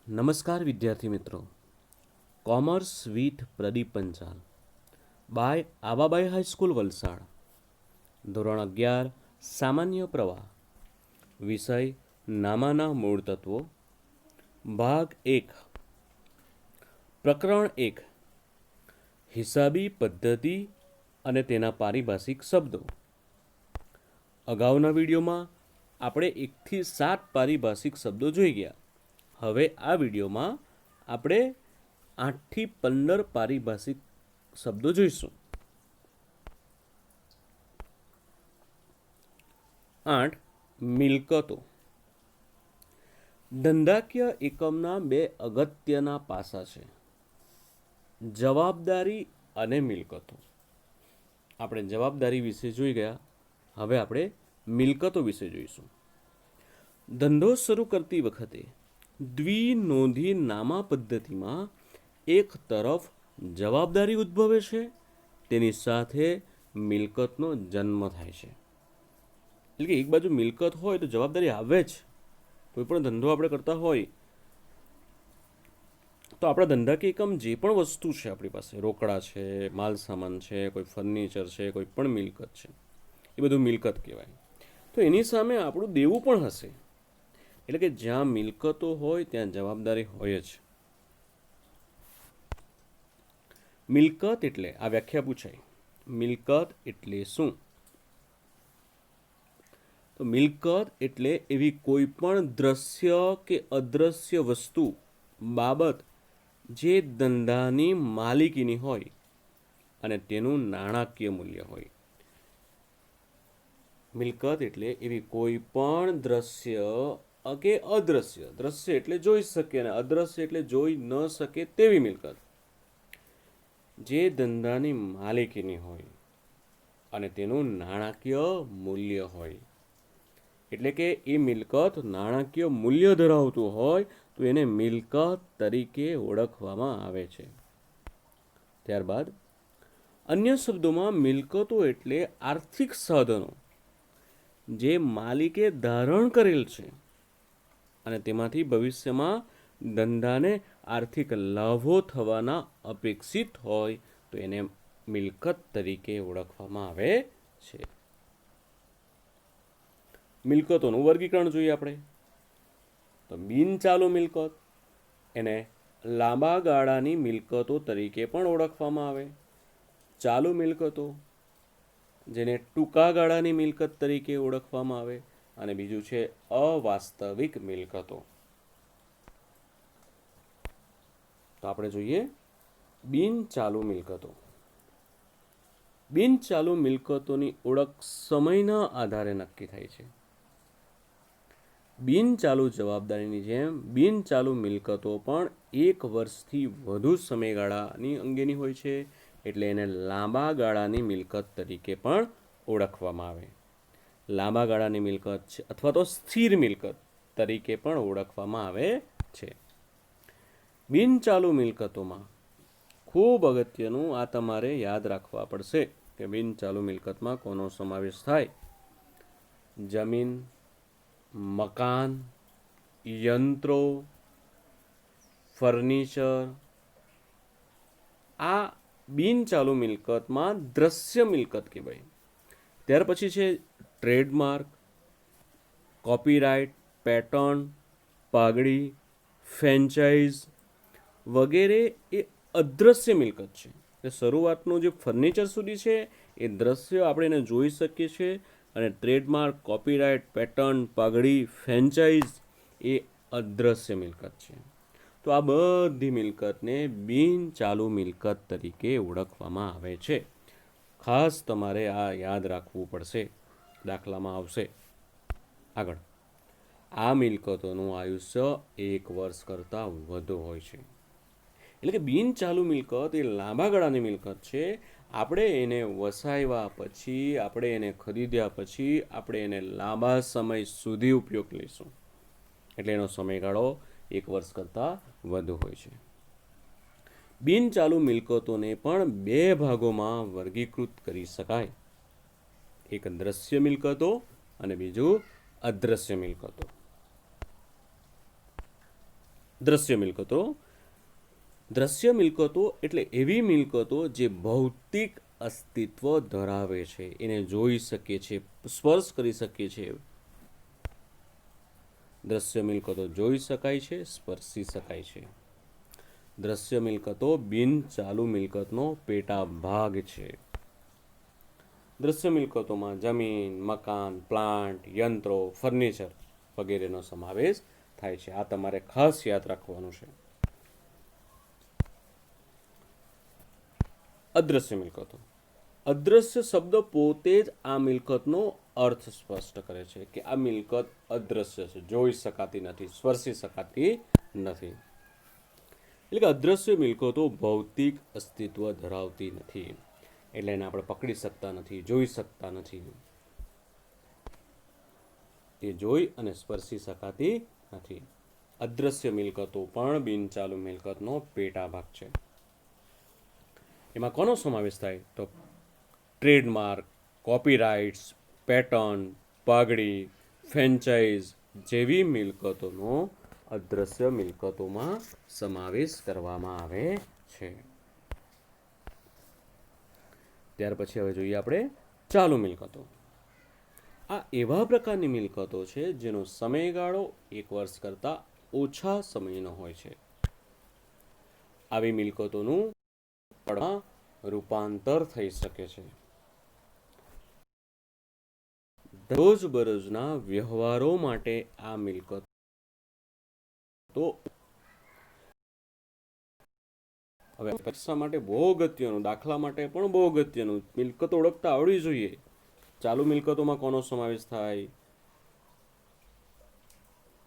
નમસ્કાર વિદ્યાર્થી મિત્રો. Commerce with Pradeep Panchal by Avabai high school Valsad. ધોરણ 11 સામાન્ય પ્રવાહ. વિષય નામાના મૂળ તત્વો. ભાગ 1. પ્રકરણ 1. હિસાબી પદ્ધતિ અને તેના પારિભાષિક શબ્દો. અગાઉના વિડીયોમાં આપણે 1 થી 7 પારિભાષિક શબ્દો જોઈ ગયા. હવે આ વિડીયોમાં આપણે 8 થી 15 પારિભાષિક શબ્દો જોઈશું. 8. મિલકતો. ધંધાકીય એકમના બે અગત્યના પાસા છે: જવાબદારી અને મિલકતો. આપણે જવાબદારી વિશે જોઈ ગયા. હવે આપણે મિલકતો વિશે જોઈશું. ધંધો શરૂ કરતી વખતે દ્વિનોંધી નામા પદ્ધતિમાં એક તરફ જવાબદારી ઉદ્ભવે છે, તેની સાથે મિલકતનો જન્મ થાય છે. એટલે કે એક બાજુ મિલકત હોય તો જવાબદારી આવે જ. કોઈ પણ ધંધો આપણે કરતા હોય તો આપણા ધંધાકીય એકમ જે પણ વસ્તુ છે, આપણી પાસે રોકડા છે, માલ સામાન છે, કોઈ ફર્નિચર છે, કોઈ પણ મિલકત છે, એ બધું મિલકત કહેવાય. તો એની સામે આપણું દેવું પણ હશે. એટલે કે જ્યાં મિલકતો હોય ત્યાં જવાબદારી હોય જ. મિલકત એટલે, આ વ્યાખ્યા પૂછાય, મિલકત એટલે શું? તો મિલકત એટલે એવી કોઈ પણ દ્રશ્ય કે અદ્રશ્ય વસ્તુ, બાબત જે ધંધાની માલિકીની હોય અને તેનું નાણાકીય મૂલ્ય હોય. મિલકત એટલે એવી કોઈ પણ દ્રશ્ય કે અદ્રશ્ય, દ્રશ્ય એટલે જોઈ શકે અને અદ્રશ્ય એટલે જોઈ ન શકે તેવી મિલકત જે ધંધાની માલિકીની હોય અને તેનું નાણાકીય મૂલ્ય હોય. એટલે કે એ મિલકત નાણાકીય મૂલ્ય ધરાવતું હોય તો એને મિલકત તરીકે ઓળખવામાં આવે છે. ત્યારબાદ અન્ય શબ્દોમાં મિલકતો એટલે આર્થિક સાધનો જે માલિકે ધારણ કરેલ છે અને તેમાંથી ભવિષ્યમાં ધંધાને આર્થિક લાભો થવાના અપેક્ષિત હોય તો એને મિલકત તરીકે ઓળખવામાં આવે છે. મિલકતોનું વર્ગીકરણ જોઈએ આપણે તો બિનચાલુ મિલકત, એને લાંબા ગાળાની મિલકતો તરીકે પણ ઓળખવામાં આવે. ચાલુ મિલકતો, જેને ટૂંકા ગાળાની મિલકત તરીકે ઓળખવામાં આવે. અને બીજું છે અવાસ્તવિક મિલકતો. તો આપણે જોઈએ બિનચાલુ મિલકતો. બિનચાલુ મિલકતોની ઓળખ સમયના આધારે નક્કી થાય છે. બિનચાલુ જવાબદારીની જેમ બિનચાલુ મિલકતો પણ 1 વર્ષથી વધુ સમયગાળાની અંગેની હોય છે, એટલે એને લાંબા ગાળાની મિલકત તરીકે પણ ઓળખવામાં આવે. લાંબા ગાળાની મિલકત છે અથવા તો સ્થિર મિલકત તરીકે પણ ઓળખવામાં આવે છે. બિનચાલુ મિલકતોમાં ખૂબ અગત્યનું આ તમારે યાદ રાખવા પડશે કે બિનચાલુ મિલકતમાં કોનો સમાવેશ થાય. જમીન, મકાન, યંત્રો, ફર્નિચર, આ બિનચાલુ મિલકતમાં દ્રશ્ય મિલકત કહેવાય. ત્યાર પછી છે ટ્રેડમાર્ક, કોપીરાઇટ, પેટર્ન, પાઘડી, ફ્રેન્ચાઇઝ વગેરે એ અદ્રશ્ય મિલકત છે. એટલે શરૂઆતનું જે ફર્નિચર સુધી છે એ દ્રશ્ય આપણે એને જોઈ શકીએ છીએ, અને ટ્રેડમાર્ક, કોપીરાઇટ, પેટર્ન, પાઘડી, ફ્રેન્ચાઇઝ એ અદ્રશ્ય મિલકત છે. તો આ બધી મિલકતને બિનચાલુ મિલકત તરીકે ઓળખવામાં આવે છે. ખાસ તમારે આ યાદ રાખવું પડશે. દાખલામાં આવશે. આગળ, આ મિલકતોનું આયુષ્ય 1 વર્ષ કરતાં વધુ હોય છે. એટલે કે બિનચાલુ મિલકત એ લાંબા ગાળાની મિલકત છે. આપણે એને વસાવ્યા પછી, આપણે એને ખરીદ્યા પછી આપણે એને લાંબા સમય સુધી ઉપયોગ લઈશું, એટલે એનો સમયગાળો 1 વર્ષ કરતાં વધુ હોય છે. બિનચાલુ મિલકતોને પણ 2 ભાગોમાં વર્ગીકૃત કરી શકાય. એક દ્રશ્ય મિલકતો અને બીજું અદ્રશ્ય મિલકતો. દ્રશ્ય મિલકતો. દ્રશ્ય મિલકતો એટલે એવી મિલકતો જે ભૌતિક અસ્તિત્વ ધરાવે છે, એને જોઈ શકીએ છીએ, સ્પર્શ કરી શકીએ છીએ. દ્રશ્ય મિલકતો જોઈ શકાય છે, સ્પર્શી શકાય છે. દ્રશ્ય મિલકતો બિન ચાલુ મિલકતનો પેટા ભાગ છે. દ્રશ્ય મિલકતોમાં જમીન, મકાન, પ્લાન્ટ, યંત્રો, ફર્નિચર વગેરેનો સમાવેશ થાય છે. આ તમારે ખાસ યાદ રાખવાનું છે. અદ્રશ્ય મિલકતો. અદ્રશ્ય શબ્દ પોતે જ આ મિલકતનો અર્થ સ્પષ્ટ કરે છે કે આ મિલકત અદ્રશ્ય છે, જોઈ શકાતી નથી, સ્પર્શી શકાતી નથી. એટલે કે અદ્રશ્ય મિલકતો ભૌતિક અસ્તિત્વ ધરાવતી નથી, એટલે એને આપણે પકડી શકતા નથી, જોઈ શકતા નથી. તે જોઈ અને સ્પર્શી શકાતી નથી. અદ્રશ્ય મિલકતો પણ બિનચાલુ મિલકતનો પેટા ભાગ છે. એમાં કોનો સમાવેશ થાય? તો ટ્રેડમાર્ક, કોપીરાઇટ્સ, પેટર્ન, પાઘડી, ફ્રેન્ચાઇઝ જેવી મિલકતોનો અદ્રશ્ય મિલકતોમાં સમાવેશ કરવામાં આવે છે. ત્યાર પછી હવે જોઈએ આપણે ચાલુ મિલકતો. આ એવા પ્રકારની મિલકતો છે જેનો સમયગાળો 1 વર્ષ કરતાં ઓછા સમયનો હોય છે. આવી મિલકતોનું રૂપાંતર થઈ શકે છે. રોજબરોજના વ્યવહારો માટે આ મિલકતો હવે પૈસા માટે બહુ અગત્યનું, દાખલા માટે પણ બહુ અગત્યનું, મિલકતો ઓળખતા આવડવી જોઈએ. ચાલુ મિલકતોમાં કોનો સમાવેશ થાય?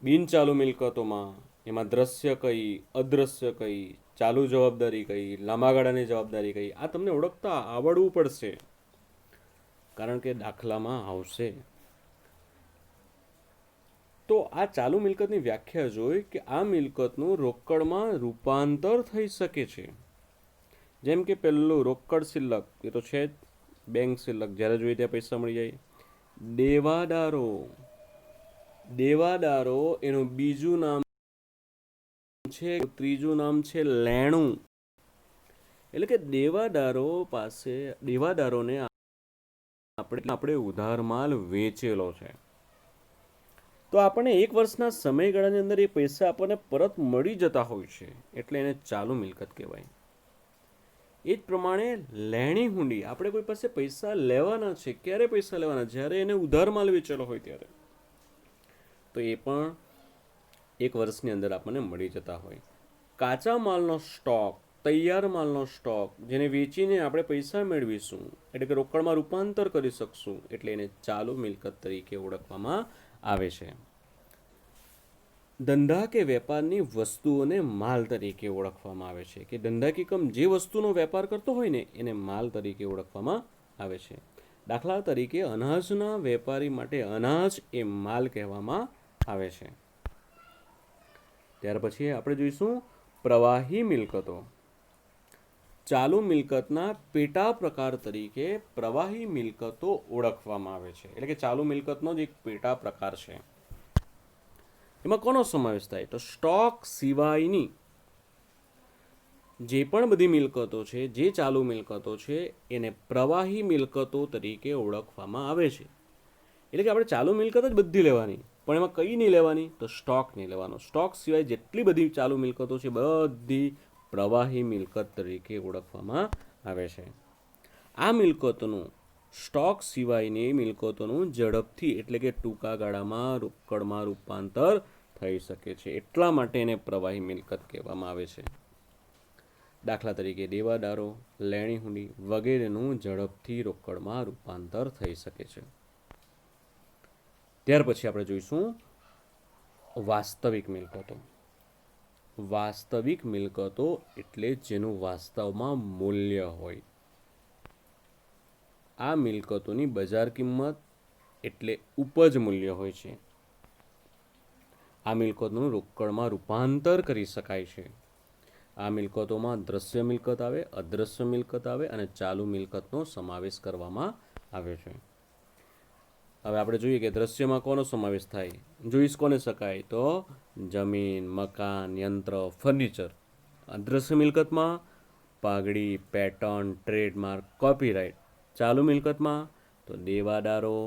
બિનચાલુ મિલકતોમાં એમાં દ્રશ્ય કઈ, અદ્રશ્ય કઈ, ચાલુ જવાબદારી કઈ, લાંબા ગાળાની જવાબદારી કઈ, આ તમને ઓળખતા આવડવું પડશે, કારણ કે દાખલામાં આવશે. તો આ ચાલુ મિલકતની વ્યાખ્યા જોઈ કે આ મિલકતનું રોકડમાં રૂપાંતર થઈ શકે છે. જેમ કે પહેલું રોકડ શિલ્લક, એ તો છે જ, બેંક શિલ્લક, જ્યારે જોઈએ ત્યાં પૈસા મળી જાય. દેવાદારો, દેવાદારો એનું બીજું નામ છે, ત્રીજું નામ છે લેણું. એટલે કે દેવાદારો પાસે, દેવાદારોને આપણે ઉધાર માલ વેચેલો છે, તો આપણને 1 વર્ષના સમયગાળાની અંદર એ પૈસા આપણને પરત મળી જતા હોય છે, એટલે એને ચાલુ મિલકત કહેવાય. એ જ પ્રમાણે લેણી હુંડી, આપણે કોઈ પાસે પૈસા લેવાના છે, ક્યારે પૈસા લેવાના? જ્યારે એને ઉધાર માલ વેચેલો હોય ત્યારે, તો એ પણ 1 વર્ષની અંદર આપણને મળી જતા હોય. કાચા માલનો સ્ટોક, તૈયાર માલનો સ્ટોક, જેને વેચીને આપણે પૈસા મેળવીશું, એટલે કે રોકડમાં રૂપાંતર કરી શકશું, એટલે એને ચાલુ મિલકત તરીકે ઓળખવામાં આવે છે. ધંધા કે વેપારની વસ્તુઓને માલ તરીકે ઓળખવામાં આવે છે, કે ધંધા કે કમ જે વસ્તુનો વેપાર કરતો હોય ને એને માલ તરીકે ઓળખવામાં આવે છે. દાખલા તરીકે અનાજના વેપારી માટે અનાજ એ માલ કહેવામાં આવે છે. ત્યાર પછી આપણે જોઈશું પ્રવાહી મિલકતો. ચાલુ મિલકતના પેટા પ્રકાર તરીકે પ્રવાહી મિલકતો ઓળખવામાં આવે છે, એટલે કે ચાલુ મિલકતનો જ એક પેટા પ્રકાર છે. એમાં કોનો સમાવેશ થાય? તો સ્ટોક સિવાયની જે પણ બધી મિલકતો છે, જે ચાલુ મિલકતો છે, એને પ્રવાહી મિલકતો તરીકે ઓળખવામાં આવે છે. એટલે કે આપણે ચાલુ મિલકત જ બધી લેવાની, પણ એમાં કઈ નહીં લેવાની? તો સ્ટોક નહીં લેવાનો. સ્ટોક સિવાય જેટલી બધી ચાલુ મિલકતો છે બધી પ્રવાહી મિલકત તરીકે ઓળખવામાં આવે છે. આ મિલકતોનું, સ્ટોક સિવાયની મિલકતોનું ઝડપથી એટલે કે ટૂંકા ગાળામાં રોકડમાં રૂપાંતર થઈ શકે છે, એટલા માટે એને પ્રવાહી મિલકત કહેવામાં આવે છે. દાખલા તરીકે દેવાદારો, લેણી હુંડી વગેરેનું ઝડપથી રોકડમાં રૂપાંતર થઈ શકે છે. ત્યાર પછી આપણે જોઈશું વાસ્તવિક મિલકતો. વાસ્તવિક મિલકતો એટલે જેનું વાસ્તવમાં મૂલ્ય હોય. આ મિલકતોની બજાર કિંમત એટલે ઉપજ મૂલ્ય હોય છે. આ મિલકતનું રોકડમાં રૂપાંતર કરી શકાય છે. આ મિલકતોમાં દ્રશ્ય મિલકત આવે, અદ્રશ્ય મિલકત આવે અને ચાલુ મિલકતનો સમાવેશ કરવામાં આવે છે. હવે આપણે જોઈએ કે દ્રશ્યમાં કોનો સમાવેશ થાય, જોઈ કોને શકાય, તો જમીન, મકાન, યંત્ર, ફર્નિચર. અદ્રશ્ય મિલકતમાં પાઘડી, પેટર્ન, ટ્રેડમાર્ક, કોપીરાઇટ. ચાલુ મિલકતમાં તો દેવાદારો,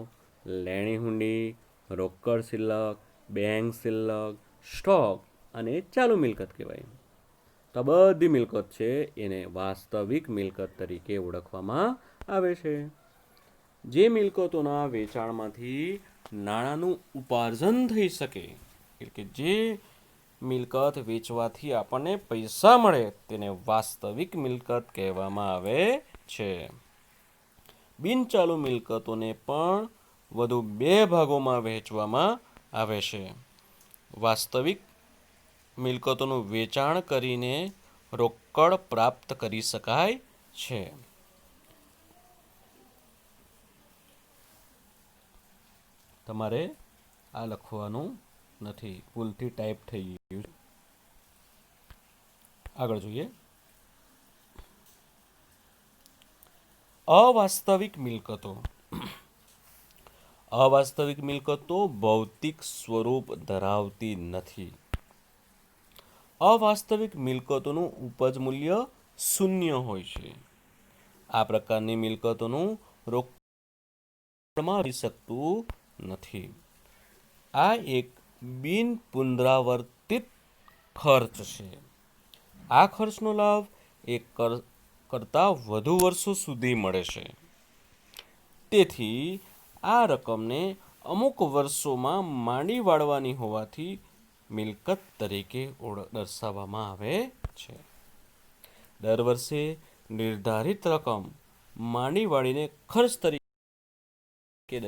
લેણી હુંડી, રોકડ શિલ્લક, બેંક શિલ્લક, સ્ટોક અને ચાલુ મિલકત કહેવાય. તો બધી મિલકત છે એને વાસ્તવિક મિલકત તરીકે ઓળખવામાં આવે છે. જે મિલકતોના વેચાણમાંથી નાણાંનું ઉપાર્જન થઈ શકે, એટલે કે જે મિલકત વેચવાથી આપણને પૈસા મળે તેને વાસ્તવિક મિલકત કહેવામાં આવે છે. બિનચાલુ મિલકતોને પણ વધુ બે ભાગોમાં વહેંચવામાં આવે છે. વાસ્તવિક મિલકતોનું વેચાણ કરીને રોકડ પ્રાપ્ત કરી શકાય છે. તમારે આ લખવાનું નથી, ભૂલથી ટાઈપ થઈ ગયું. આગળ જોઈએ. અવાસ્તવિક મિલકતો. અવાસ્તવિક મિલકતો ભૌતિક સ્વરૂપ ધરાવતી નથી. અવાસ્તવિક મિલકતોનું ઉપજ મૂલ્ય શૂન્ય હોય છે. આ પ્રકારની મિલકતોનું રોકડમાં આવી શકતું નથી. આ એક બિન પુનરાવર્તિત ખર્ચ છે. આ ખર્ચનો લાભ એક કરતાં વધુ વર્ષો સુધી મળે છે. તેથી આ રકમને અમુક વર્ષોમાં માંડી વાળવાની હોવાથી મિલકત તરીકે દર્શાવવામાં આવે છે. દર વર્ષે નિર્ધારિત રકમ માંડી વાળીને ખર્ચ તરીકે,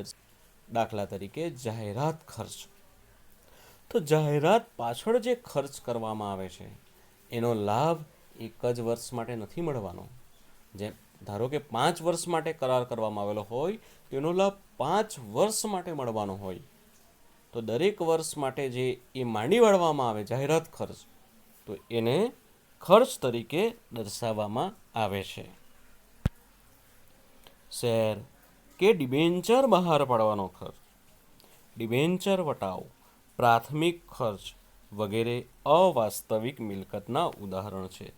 દાખલા તરીકે જાહેરાત ખર્ચ. તો જાહેરાત પાછળ જે ખર્ચ કરવામાં આવે છે એનો લાભ એક જ વર્ષ માટે નથી મળવાનો. જેમ ધારો કે 5 વર્ષ માટે કરાર કરવામાં આવેલો હોય તેનો લાભ 5 વર્ષ માટે મળવાનો હોય. તો દરેક વર્ષ માટે જે એ માંડી વાળવામાં આવે જાહેરાત ખર્ચ, તો એને ખર્ચ તરીકે દર્શાવવામાં આવે છે. શેર કે ડિબેન્ચર બહાર પાડવાનો ખર્ચ, ડિબેન્ચર વટાવ, પ્રાથમિક ખર્ચ વગેરે અવાસ્તવિક મિલકતના ઉદાહરણ છે.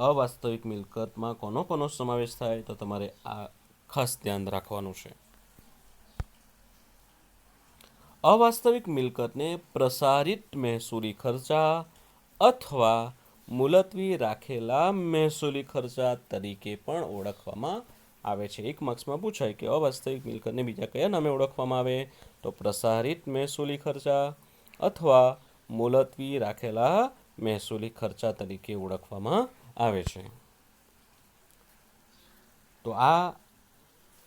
અવાસ્તવિક મિલકતમાં કોનો સમાવેશ થાય તો તમારે આ ખાસ ધ્યાન રાખવાનું છે. અવાસ્તવિક મિલકતને પ્રસારિત મહેસૂલી ખર્ચા અથવા મુલતવી રાખેલા મહેસૂલી ખર્ચા તરીકે પણ ઓળખવામાં આવે છે. એક માર્ક્સમાં પૂછાય કે અવાસ્તવિક મિલકતને બીજા કયા નામે ઓળખવામાં આવે, તો પ્રસારિત મહેસૂલી ખર્ચા અથવા મુલતવી રાખેલા મહેસૂલી ખર્ચા તરીકે ઓળખવામાં આવે છે. તો આ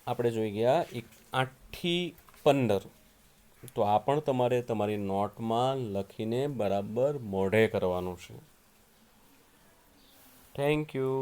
આપણે જોઈ ગયા 8 થી 15. તો આ પણ તમારે તમારી નોટમાં લખીને બરાબર મોઢે કરવાનું છે. Thank you.